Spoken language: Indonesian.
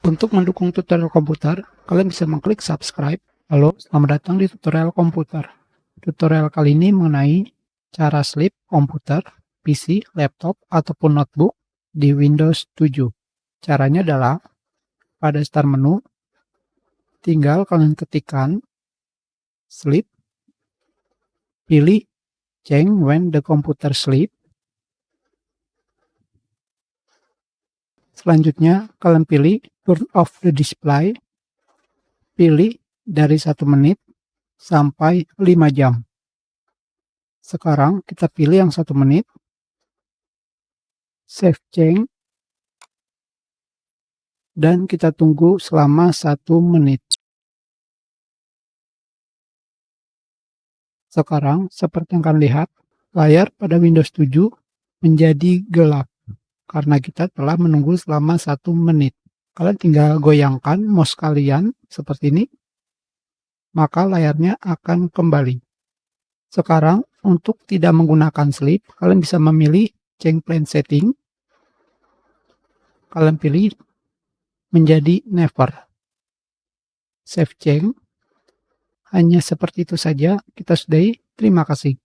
Untuk mendukung tutorial komputer, kalian bisa mengklik subscribe. Halo, selamat datang di tutorial komputer. Tutorial kali ini mengenai cara sleep komputer, PC, laptop, ataupun notebook di Windows 7. Caranya adalah, pada start menu, tinggal kalian ketikkan sleep, pilih change when the computer sleep. Selanjutnya, kalian pilih turn off the display, pilih dari 1 menit sampai 5 jam. Sekarang kita pilih yang 1 menit, save change, dan kita tunggu selama 1 menit. Sekarang, seperti yang kalian lihat, layar pada Windows 7 menjadi gelap, karena kita telah menunggu selama 1 menit. Kalian tinggal goyangkan mouse kalian seperti ini, maka layarnya akan kembali. Sekarang, untuk tidak menggunakan sleep, kalian bisa memilih change plan setting. Kalian pilih menjadi never. Save change. Hanya seperti itu saja, kita sudahi. Terima kasih.